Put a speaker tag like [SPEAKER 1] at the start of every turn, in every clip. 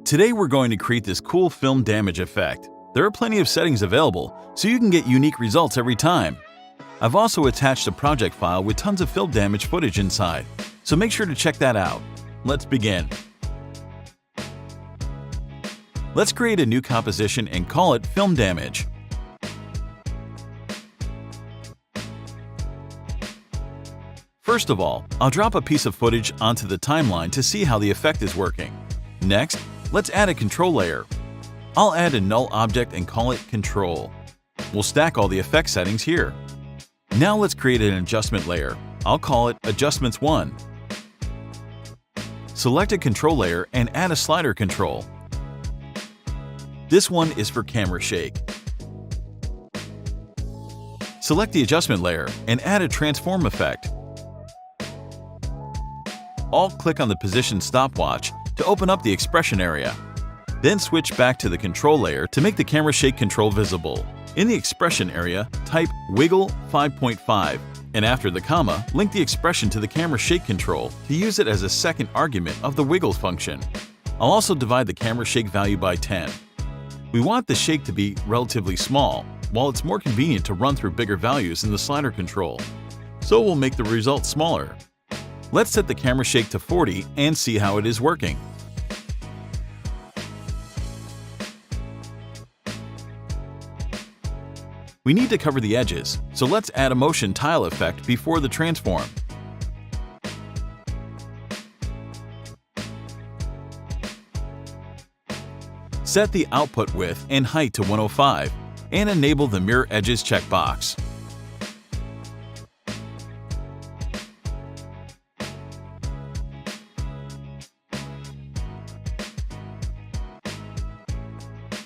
[SPEAKER 1] Today we're going to create this cool film damage effect. There are plenty of settings available, so you can get unique results every time. I've also attached a project file with tons of film damage footage inside, so make sure to check that out. Let's begin. Let's create a new composition and call it Film Damage. First of all, I'll drop a piece of footage onto the timeline to see how the effect is working. Next, let's add a control layer. I'll add a null object and call it Control. We'll stack all the effect settings here. Now let's create an adjustment layer. I'll call it Adjustments 1. Select a control layer and add a slider control. This one is for camera shake. Select the adjustment layer and add a transform effect. Alt-click on the position stopwatch to open up the expression area. Then switch back to the control layer to make the camera shake control visible. In the expression area, type Wiggle 5.5 and after the comma, link the expression to the camera shake control to use it as a second argument of the wiggle function. I'll also divide the camera shake value by 10. We want the shake to be relatively small, while it's more convenient to run through bigger values in the slider control. So we'll make the result smaller. Let's set the camera shake to 40 and see how it is working. We need to cover the edges, so let's add a motion tile effect before the transform. Set the output width and height to 105 and enable the Mirror Edges checkbox.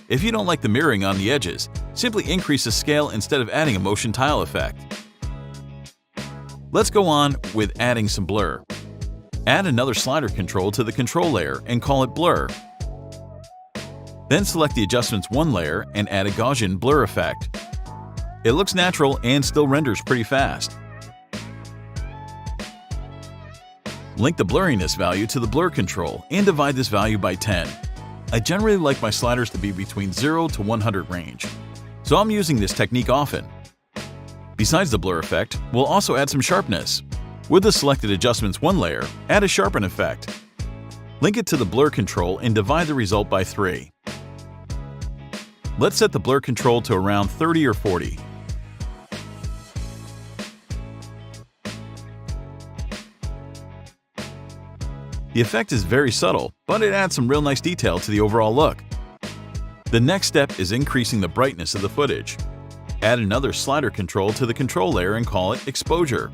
[SPEAKER 1] If you don't like the mirroring on the edges, simply increase the scale instead of adding a motion tile effect. Let's go on with adding some blur. Add another slider control to the control layer and call it Blur. Then select the Adjustments 1 layer and add a Gaussian blur effect. It looks natural and still renders pretty fast. Link the blurriness value to the blur control and divide this value by 10. I generally like my sliders to be between 0 to 100 range, so I'm using this technique often. Besides the blur effect, we'll also add some sharpness. With the selected Adjustments 1 layer, add a Sharpen effect. Link it to the blur control and divide the result by 3. Let's set the blur control to around 30 or 40. The effect is very subtle, but it adds some real nice detail to the overall look. The next step is increasing the brightness of the footage. Add another slider control to the control layer and call it Exposure.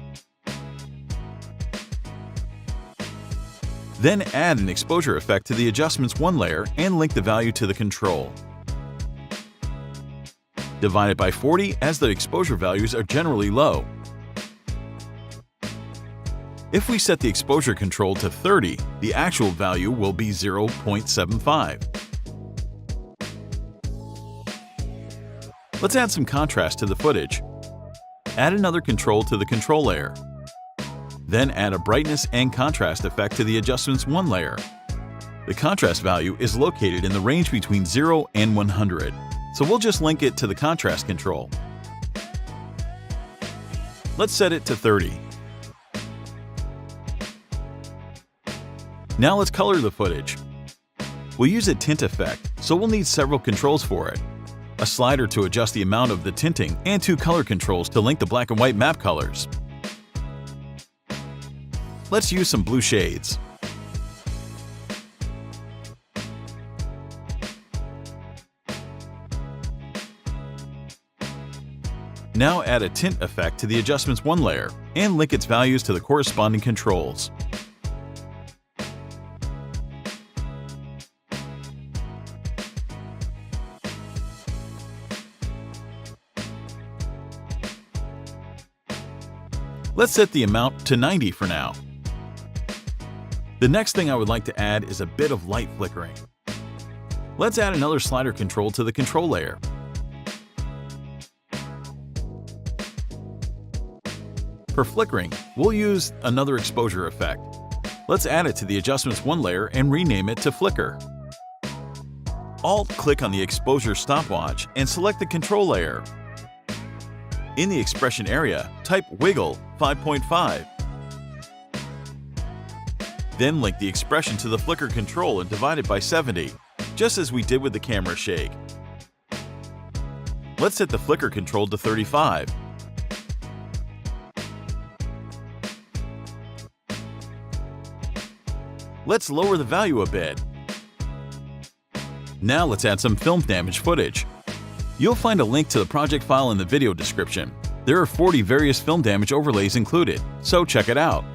[SPEAKER 1] Then add an exposure effect to the Adjustments 1 layer and link the value to the control. Divide it by 40 as the exposure values are generally low. If we set the exposure control to 30, the actual value will be 0.75. Let's add some contrast to the footage. Add another control to the control layer. Then add a brightness and contrast effect to the Adjustments 1 layer. The contrast value is located in the range between 0 and 100, so we'll just link it to the contrast control. Let's set it to 30. Now let's color the footage. We'll use a tint effect, so we'll need several controls for it. A slider to adjust the amount of the tinting and 2 color controls to link the black and white map colors. Let's use some blue shades. Now add a tint effect to the Adjustments 1 layer and link its values to the corresponding controls. Let's set the amount to 90 for now. The next thing I would like to add is a bit of light flickering. Let's add another slider control to the control layer. For flickering, we'll use another exposure effect. Let's add it to the Adjustments 1 layer and rename it to Flicker. Alt-click on the exposure stopwatch and select the control layer. In the expression area, type Wiggle 5.5. Then link the expression to the flicker control and divide it by 70, just as we did with the camera shake. Let's set the flicker control to 35. Let's lower the value a bit. Now let's add some film damage footage. You'll find a link to the project file in the video description. There are 40 various film damage overlays included, so check it out.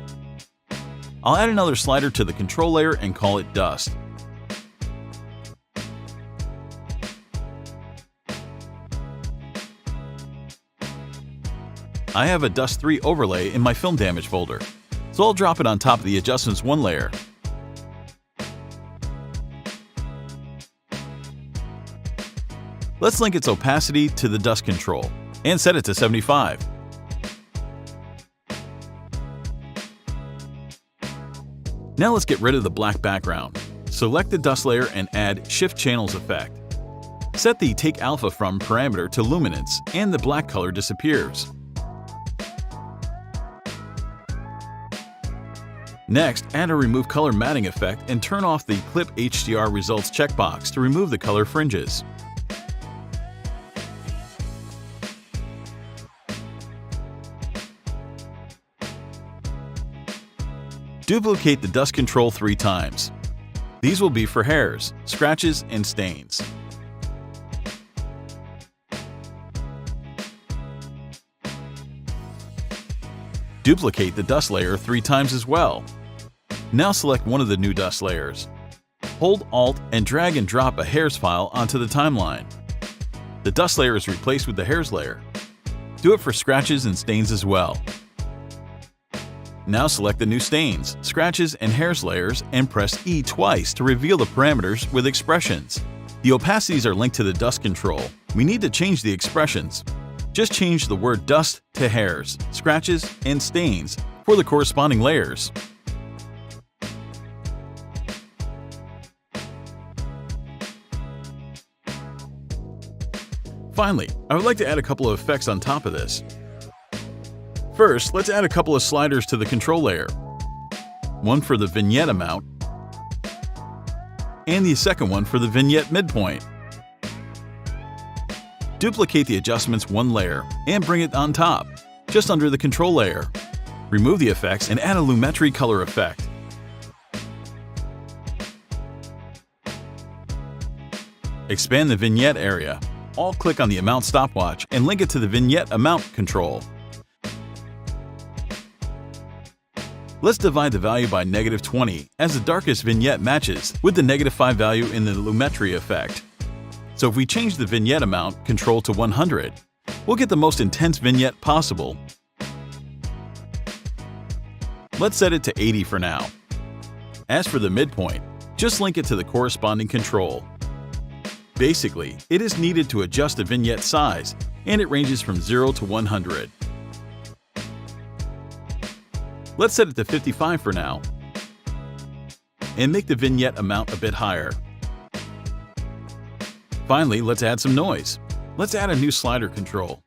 [SPEAKER 1] I'll add another slider to the control layer and call it Dust. I have a Dust 3 overlay in my film damage folder, so I'll drop it on top of the Adjustments 1 layer. Let's link its opacity to the dust control and set it to 75. Now let's get rid of the black background. Select the dust layer and add Shift Channels effect. Set the Take Alpha From parameter to luminance and the black color disappears. Next, add a Remove Color Matting effect and turn off the Clip HDR Results checkbox to remove the color fringes. Duplicate the dust control 3 times. These will be for hairs, scratches, and stains. Duplicate the dust layer 3 times as well. Now select one of the new dust layers. Hold Alt and drag and drop a hairs file onto the timeline. The dust layer is replaced with the hairs layer. Do it for scratches and stains as well. Now select the new stains, scratches, and hairs layers and press E twice to reveal the parameters with expressions. The opacities are linked to the dust control. We need to change the expressions. Just change the word dust to hairs, scratches, and stains for the corresponding layers. Finally, I would like to add a couple of effects on top of this. First, let's add a couple of sliders to the control layer. One for the vignette amount, and the second one for the vignette midpoint. Duplicate the Adjustments 1 layer and bring it on top, just under the control layer. Remove the effects and add a Lumetri color effect. Expand the vignette area. Alt-click on the Amount stopwatch and link it to the Vignette Amount control. Let's divide the value by -20 as the darkest vignette matches with the -5 value in the Lumetri effect. So if we change the vignette amount control to 100, we'll get the most intense vignette possible. Let's set it to 80 for now. As for the midpoint, just link it to the corresponding control. Basically, it is needed to adjust the vignette size, and it ranges from 0 to 100. Let's set it to 55 for now, and make the vignette amount a bit higher. Finally, let's add some noise. Let's add a new slider control.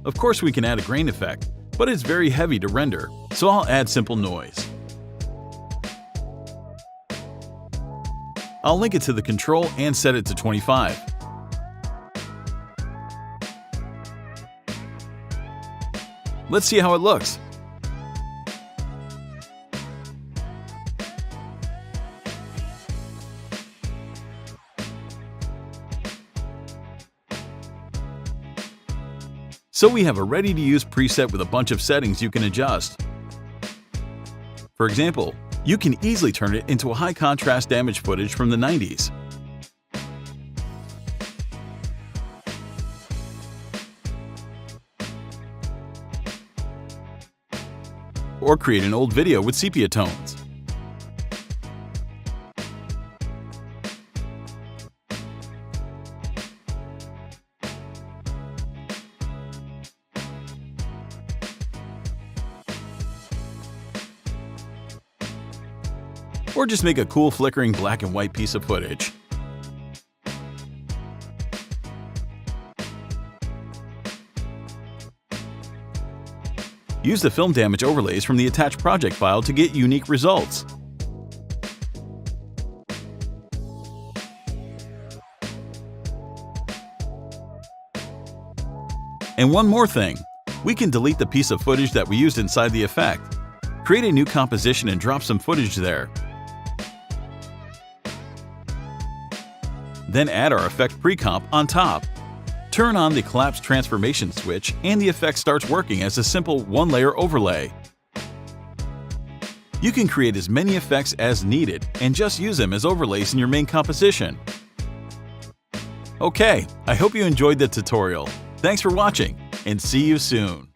[SPEAKER 1] Of course, we can add a grain effect, but it's very heavy to render, so I'll add simple noise. I'll link it to the control and set it to 25. Let's see how it looks. So we have a ready-to-use preset with a bunch of settings you can adjust. For example, you can easily turn it into a high-contrast damage footage from the 90s. Or create an old video with sepia tones. or just make a cool flickering black and white piece of footage. Use the film damage overlays from the attached project file to get unique results. And one more thing, we can delete the piece of footage that we used inside the effect. Create a new composition and drop some footage there. Then add our effect pre-comp on top. Turn on the collapse transformation switch and the effect starts working as a simple one-layer overlay. You can create as many effects as needed and just use them as overlays in your main composition. Okay, I hope you enjoyed the tutorial. Thanks for watching, and see you soon!